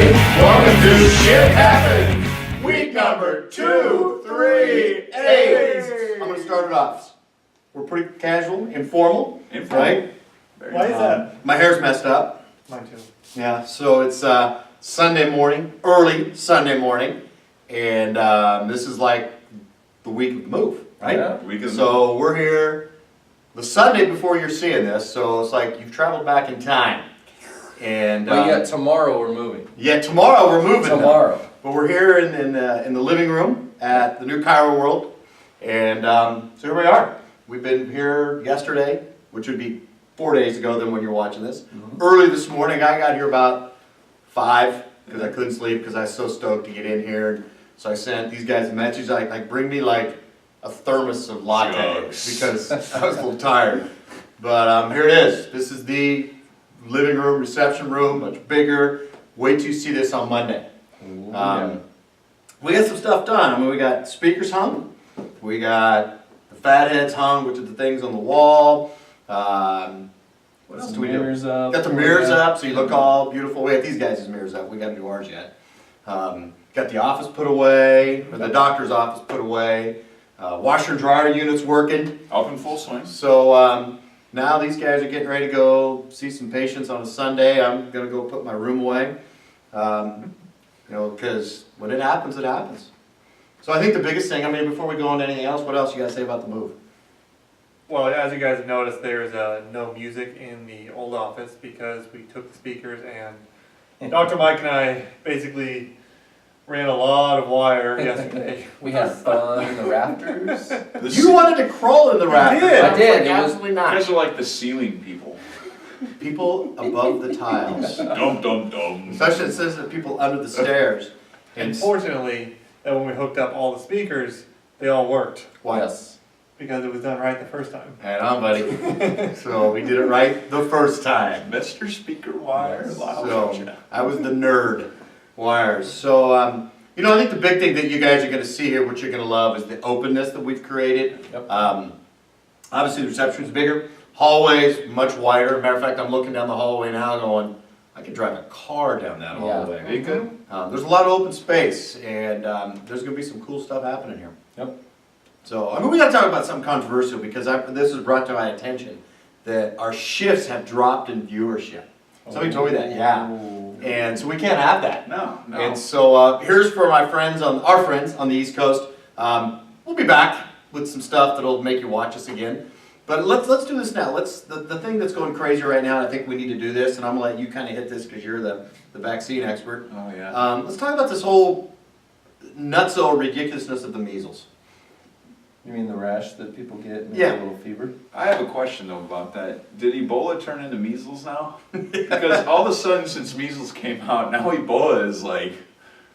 everybody. Welcome to Shit Happens, week number 238. I'm going to start it off. We're pretty casual, informal. Right? Why is that? My hair's messed up. Mine too. Yeah, so it's Sunday morning, early Sunday morning, and this is like the week of the move, right? Yeah, week of the move. We're here the Sunday before you're seeing this, so it's like you've traveled back in time. And but yet tomorrow we're moving. Yeah, tomorrow we're moving. Tomorrow. But we're here in the living room at the new Chiro World, and so here we are. We've been here yesterday, which would be 4 days ago than when you're watching this. Early this morning, I got here about 5 because I couldn't sleep because I was so stoked to get in here. So I sent these guys a message like bring me like a thermos of latte because I was a little tired. But here it is. This is the living room, reception room, much bigger. Wait till you see this on Monday. We got some stuff done. I mean, we got speakers hung. We got the fat heads hung, which are the things on the wall. What else do we do? Got the mirrors up, so you look all beautiful. We got these guys' mirrors up. We got to do ours yet. Got the office put away, or the doctor's office put away. Washer and dryer units working. Up in full swing. So now these guys are getting ready to go see some patients on a Sunday. I'm going to go put my room away. You know, because when it happens, it happens. So I think the biggest thing, I mean, before we go on to anything else, what else you got to say about the move? Well, as you guys have noticed, there's no music in the old office because we took the speakers and Dr. Mike and I basically ran a lot of wire yesterday. We had fun in the rafters. You wanted to crawl in the rafters. I did. Absolutely not. You guys are like the ceiling people. People above the tiles. Dum dum dum. Especially it says that people under the stairs. And fortunately, that when we hooked up all the speakers, they all worked Why? Yes. because it was done right the first time. Head on, buddy. So we did it right the first time. Mr. Speaker Wire. So I was the nerd wires. So you know, I think the big thing that you guys are going to see here, what you're going to love, is the openness that we've created. Yep. Obviously, the reception is bigger. Hallways much wider. Matter of fact, I'm looking down the hallway now, going, I could drive a car down that hallway. You could. There's a lot of open space, and there's going to be some cool stuff happening here. Yep. So, I mean, we got to talk about something controversial because this was brought to my attention that our shifts have dropped in viewership. Somebody told me that, yeah. And so we can't have that. No. And so here's for our friends on the East Coast. We'll be back with some stuff that'll make you watch us again. But let's do this now. The thing that's going crazy right now, and I think we need to do this, and I'm gonna let you kind of hit this because you're the vaccine expert. Oh yeah. Let's talk about this whole nutso ridiculousness of the measles. You mean the rash that people get and Yeah. a little fever? I have a question though about that. Did Ebola turn into measles now? Because all of a sudden, since measles came out, now Ebola is like.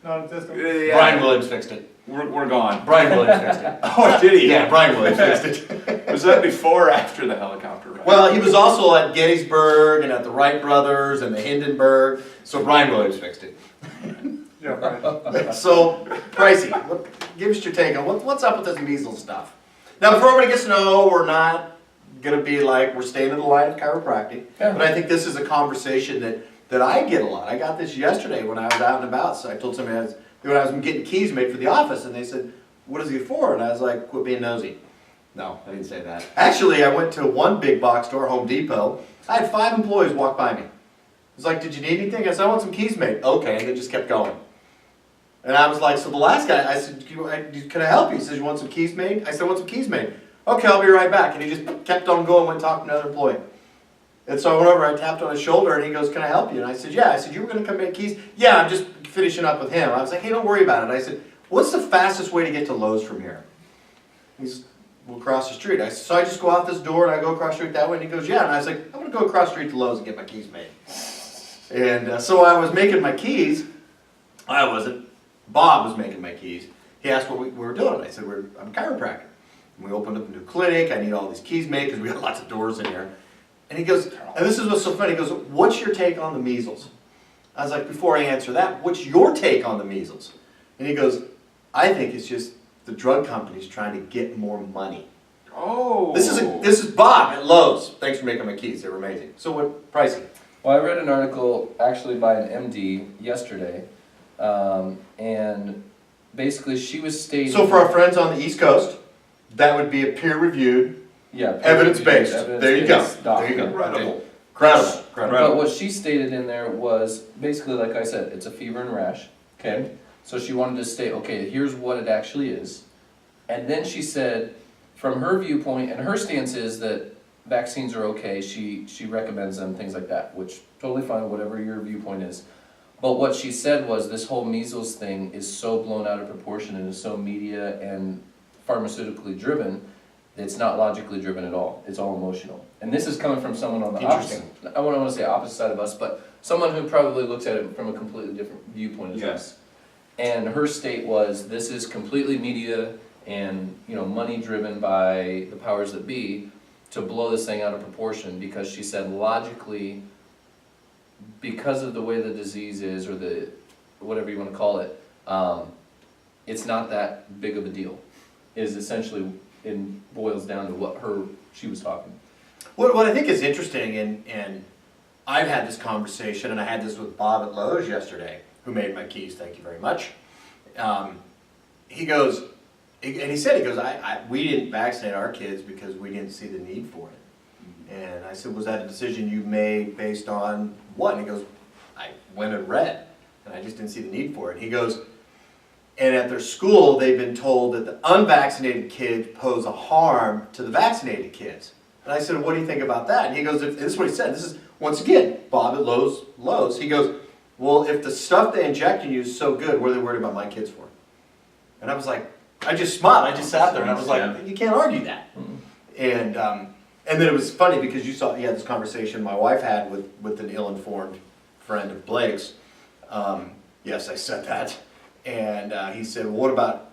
Non-existent. Yeah, Brian Williams fixed it. We're gone. Brian Williams fixed it. Oh, did he? Yeah, Brian Williams fixed it. Was that before or after the helicopter ride? Well, he was also at Gettysburg and at the Wright brothers and the Hindenburg, so Brian Williams fixed it. Yeah, right. So, Pricey, give us your take on what's up with this measles stuff. Now, before everybody gets to know, we're not going to be like, we're staying in the line of chiropractic, but I think this is a conversation that I get a lot. I got this yesterday when I was out and about, so I told somebody when I was getting keys made for the office, and they said, what is it for? And I was like, quit being nosy. No, I didn't say that. Actually, I went to one big box store, Home Depot. I had 5 employees walk by me. It was like, did you need anything? I said, I want some keys made. Okay, and they just kept going. And I was like, so the last guy, I said, can I help you? He says, you want some keys made? I said, I want some keys made. Okay, I'll be right back. And he just kept on going, went talking to another employee. And so I went over, I tapped on his shoulder, and he goes, can I help you? And I said, yeah. I said, you were going to come make keys? Yeah, I'm just finishing up with him. I was like, hey, don't worry about it. I said, what's the fastest way to get to Lowe's from here? He's, we'll cross the street. I said, so I just go out this door and I go across the street that way? And he goes, yeah. And I was like, I'm going to go across the street to Lowe's and get my keys made. And so I was making my keys. I wasn't. Bob was making my keys. He asked what we were doing. I said, I'm a chiropractor. And we opened up a new clinic. I need all these keys made because we got lots of doors in here. And he goes, and this is what's so funny, he goes, what's your take on the measles? I was like, before I answer that, what's your take on the measles? And he goes, I think it's just the drug companies trying to get more money. Oh. This is Bob at Lowe's. Thanks for making my keys, they were amazing. So what, Pricey? Well, I read an article actually by an MD yesterday, and basically she was stating. So for our friends on the East Coast, that would be a peer-reviewed, Yeah. evidence-based. There you go. evidence-based There you go. document. Incredible. But what she stated in there was, basically, like I said, it's a fever and rash, okay? So she wanted to state, okay, here's what it actually is. And then she said, from her viewpoint, and her stance is that vaccines are okay, she recommends them, things like that, which totally fine, whatever your viewpoint is. But what she said was this whole measles thing is so blown out of proportion and is so media and pharmaceutically driven, it's not logically driven at all. It's all emotional. And this is coming from someone on the opposite, I wouldn't want to say opposite side of us, but someone who probably looks at it from a completely different viewpoint as us. And her state was, this is completely media and, you know, money driven by the powers that be to blow this thing out of proportion, because she said logically, because of the way the disease is, or the, whatever you want to call it, it's not that big of a deal, is essentially, it boils down to what she was talking. What I think is interesting, and I've had this conversation, and I had this with Bob at Lowe's yesterday, who made my keys, thank you very much. He goes, and he said, we didn't vaccinate our kids because we didn't see the need for it. And I said, was that a decision you made based on what? And he goes, I went and read, and I just didn't see the need for it. He goes, and at their school, they've been told that the unvaccinated kids pose a harm to the vaccinated kids. And I said, what do you think about that? And he goes, this is what he said. This is, once again, Bob at Lowe's. He goes, well, if the stuff they inject in you is so good, what are they worried about my kids for? And I was like, I just smiled. I just sat there and I was like, you can't argue that. And then it was funny because you had this conversation my wife had with an ill-informed friend of Blake's. Yes, I said that. And he said, well, what about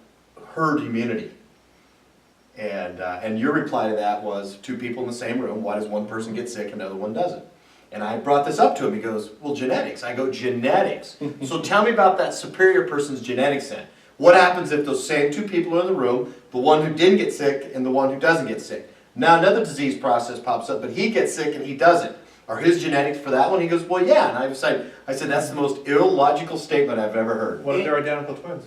herd immunity? And your reply to that was, two people in the same room, why does one person get sick and the other one doesn't? And I brought this up to him. He goes, well, genetics. I go, genetics. So tell me about that superior person's genetics then. What happens if those same two people are in the room, the one who didn't get sick and the one who doesn't get sick? Now another disease process pops up, but he gets sick and he doesn't. Are his genetics for that one? He goes, well, yeah. And I said, that's the most illogical statement I've ever heard. What if they're identical twins?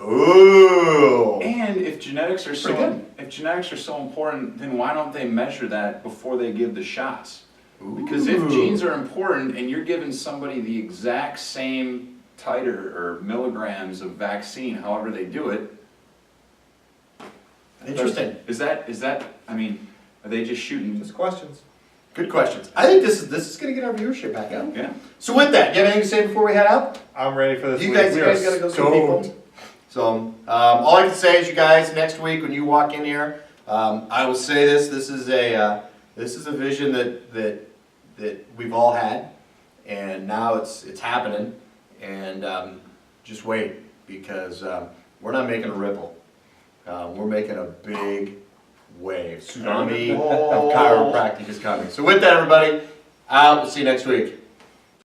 Ooh. And if genetics are so important, then why don't they measure that before they give the shots? Because if genes are important and you're giving somebody the exact same titer or milligrams of vaccine, however they do it. Interesting. Is that, I mean, are they just shooting? Just questions. Good questions. I think this is going to get our viewership back up. Yeah. So with that, do you have anything to say before we head out? I'm ready for this You week. guys We got are to go see stoned. people. So all I can say is, you guys, next week when you walk in here, I will say this: this is a vision that we've all had, and now it's happening. And just wait, because we're not making a ripple. We're making a big wave. Tsunami of chiropractic is coming. So with that, everybody, we'll see you next week.